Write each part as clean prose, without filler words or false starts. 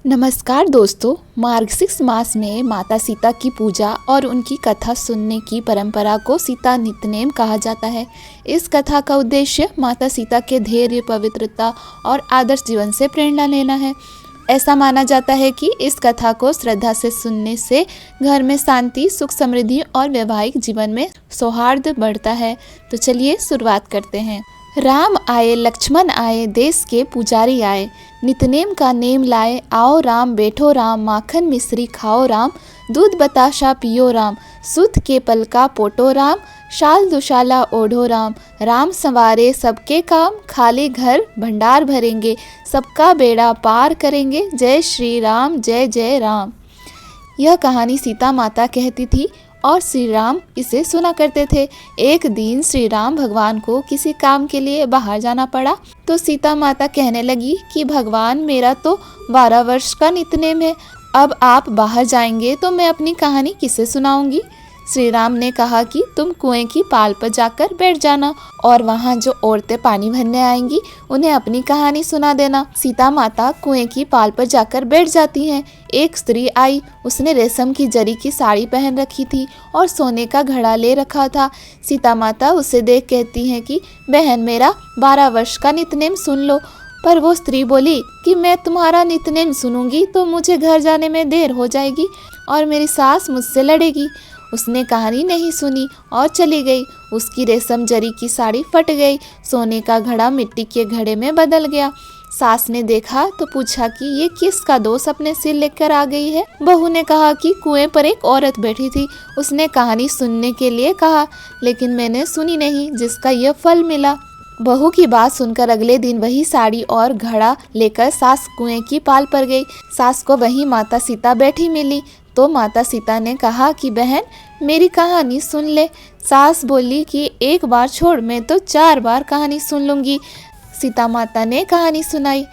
नमस्कार दोस्तों। मार्गशीर्ष मास में माता सीता की पूजा और उनकी कथा सुनने की परंपरा को सीता नित्यनेम कहा जाता है। इस कथा का उद्देश्य माता सीता के धैर्य, पवित्रता और आदर्श जीवन से प्रेरणा लेना है। ऐसा माना जाता है कि इस कथा को श्रद्धा से सुनने से घर में शांति, सुख, समृद्धि और वैवाहिक जीवन में सौहार्द बढ़ता है। तो चलिए शुरुआत करते हैं। राम आए, लक्ष्मण आए, देश के पुजारी आए, नितनेम का नेम लाए, आओ राम बैठो राम, माखन मिश्री खाओ राम, दूध बताशा पियो राम, सूत के पलका पोटो राम, शाल दुशाला ओढ़ो राम, राम संवारे सबके काम, खाली घर भंडार भरेंगे, सबका बेड़ा पार करेंगे, जय श्री राम जय जय राम। यह कहानी सीता माता कहती थी और श्री राम इसे सुना करते थे। एक दिन श्री राम भगवान को किसी काम के लिए बाहर जाना पड़ा तो सीता माता कहने लगी कि भगवान, मेरा तो 12 वर्ष का नित्यनेम है, अब आप बाहर जाएंगे तो मैं अपनी कहानी किसे सुनाऊंगी। श्री राम ने कहा कि तुम कुएं की पाल पर जाकर बैठ जाना और वहाँ जो औरतें पानी भरने आएंगी उन्हें अपनी कहानी सुना देना। सीता माता कुएं की पाल पर जाकर बैठ जाती हैं। एक स्त्री आई, उसने रेशम की जरी की साड़ी पहन रखी थी और सोने का घड़ा ले रखा था। सीता माता उसे देख कहती हैं कि बहन, मेरा 12 वर्ष का नित्यनेम सुन लो। पर वो स्त्री बोली कि मैं तुम्हारा नित्यनेम सुनूंगी तो मुझे घर जाने में देर हो जाएगी और मेरी सास मुझसे लड़ेगी। उसने कहानी नहीं सुनी और चली गई। उसकी रेशम जरी की साड़ी फट गई, सोने का घड़ा मिट्टी के घड़े में बदल गया। सास ने देखा तो पूछा कि ये किसका दोष अपने सिर लेकर आ गई है। बहू ने कहा कि कुएं पर एक औरत बैठी थी, उसने कहानी सुनने के लिए कहा, लेकिन मैंने सुनी नहीं, जिसका यह फल मिला। बहू की बात सुनकर अगले दिन वही साड़ी और घड़ा लेकर सास कुएं की पाल पर गई। सास को वही माता सीता बैठी मिली तो माता सीता ने कहा कि बहन, मेरी कहानी सुन ले। सास बोली कि एक बार छोड़, मैं तो 4 बार कहानी सुन लूंगी। सीता माता ने कहानी सुनाई।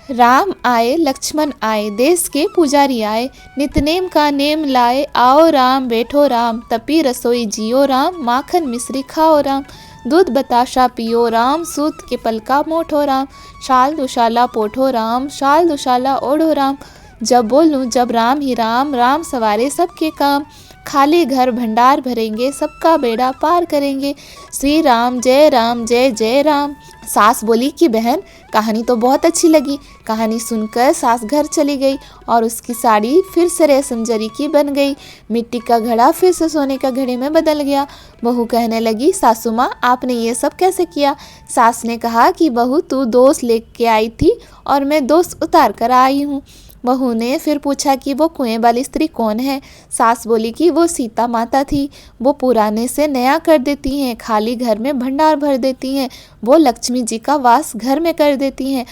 राम आए, लक्ष्मण आए, देश के पुजारी आए, नितनेम का नेम लाए, आओ राम बैठो राम, तपी रसोई जियो राम, माखन मिश्री खाओ राम, दूध बताशा पियो राम, सूत के पलका मोठो राम, शाल दुशाला पोठो राम, शाल दुशाला ओढ़ो राम, जब बोलूं जब राम ही राम, राम सवारे सबके काम, खाली घर भंडार भरेंगे, सबका बेड़ा पार करेंगे, श्री राम जय जय राम। सास बोली कि बहन, कहानी तो बहुत अच्छी लगी। कहानी सुनकर सास घर चली गई और उसकी साड़ी फिर से रेशम जरी की बन गई, मिट्टी का घड़ा फिर से सोने का घड़े में बदल गया। बहू कहने लगी, सासू माँ, आपने ये सब कैसे किया। सास ने कहा कि बहू, तू दोष लेके आई थी और मैं दोष उतार कर आई हूँ। बहू ने फिर पूछा कि वो कुएं वाली स्त्री कौन है। सास बोली कि वो सीता माता थी, वो पुराने से नया कर देती हैं, खाली घर में भंडार भर देती हैं, वो लक्ष्मी जी का वास घर में कर देती हैं,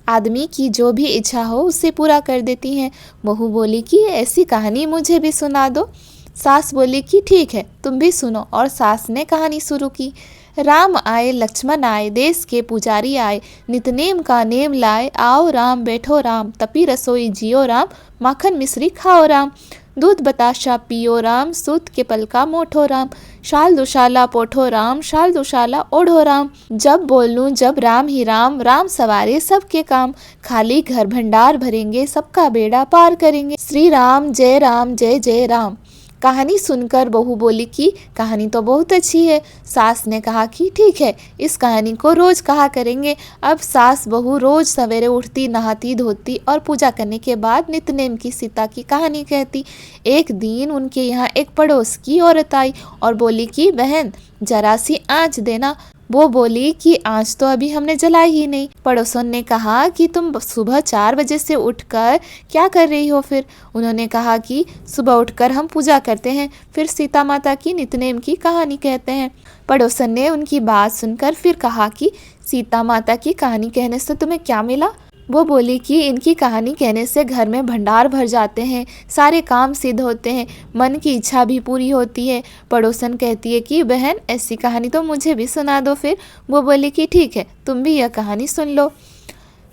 आदमी की जो भी इच्छा हो उसे पूरा कर देती हैं। बहू बोली कि ऐसी कहानी मुझे भी सुना दो। सास बोली कि ठीक है, तुम भी सुनो, और सास ने कहानी शुरू की। राम आए, लक्ष्मण आए, देश के पुजारी आए, नितनेम का नेम लाए, आओ राम बैठो राम, तपी रसोई जियो राम, माखन मिश्री खाओ राम, दूध बताशा पियो राम, सूत के पलका मोठो राम, शाल दुशाला पोठो राम, शाल दुशाला ओढ़ो राम, जब बोलूं जब राम ही राम, राम सवारे सबके काम, खाली घर भंडार भरेंगे, सबका बेड़ा पार करेंगे, श्री राम जय जय राम। कहानी सुनकर बहू बोली कि कहानी तो बहुत अच्छी है। सास ने कहा कि ठीक है, इस कहानी को रोज कहा करेंगे। अब सास बहू रोज सवेरे उठती, नहाती धोती और पूजा करने के बाद नित्यनेम की सीता की कहानी कहती। एक दिन उनके यहाँ एक पड़ोस की औरत आई और बोली कि बहन, जरा सी आँच देना। वो बोली कि आँच तो अभी हमने जलाई ही नहीं। पड़ोसन ने कहा कि तुम सुबह 4 बजे से उठकर क्या कर रही हो। फिर उन्होंने कहा कि सुबह उठकर हम पूजा करते हैं, फिर सीता माता की नित्यनेम की कहानी कहते हैं। पड़ोसन ने उनकी बात सुनकर फिर कहा कि सीता माता की कहानी कहने से तुम्हें क्या मिला। वो बोली कि इनकी कहानी कहने से घर में भंडार भर जाते हैं, सारे काम सिद्ध होते हैं, मन की इच्छा भी पूरी होती है। पड़ोसन कहती है कि बहन, ऐसी कहानी तो मुझे भी सुना दो। फिर वो बोली कि ठीक है, तुम भी यह कहानी सुन लो।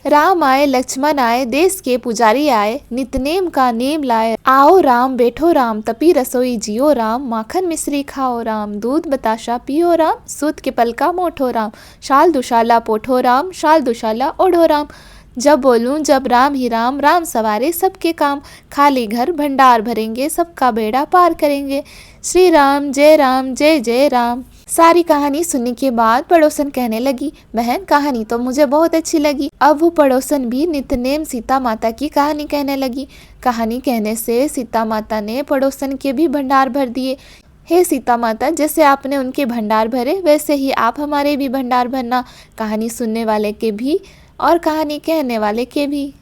राम आए, लक्ष्मण आए, देश के पुजारी आए, नितनेम का नेम लाए, आओ राम बैठो राम, तपी रसोई जियो राम, माखन मिश्री खाओ राम, दूध बताशा पियो राम, सूत के पलका मोठो राम, शाल दुशाला पोठो राम, शाल दुशाला ओढ़ो राम, जब बोलूं जब राम ही राम, राम सवारे सबके काम, खाली घर भंडार भरेंगे, सबका बेड़ा पार करेंगे, श्री राम जय जय राम। सारी कहानी सुनने के बाद पड़ोसन कहने लगी, बहन कहानी तो मुझे बहुत अच्छी लगी। अब वो पड़ोसन भी नितनेम सीता माता की कहानी कहने लगी। कहानी कहने से सीता माता ने पड़ोसन के भी भंडार भर दिए। हे सीता माता, जैसे आपने उनके भंडार भरे वैसे ही आप हमारे भी भंडार भरना, कहानी सुनने वाले के भी और कहानी कहने वाले के भी।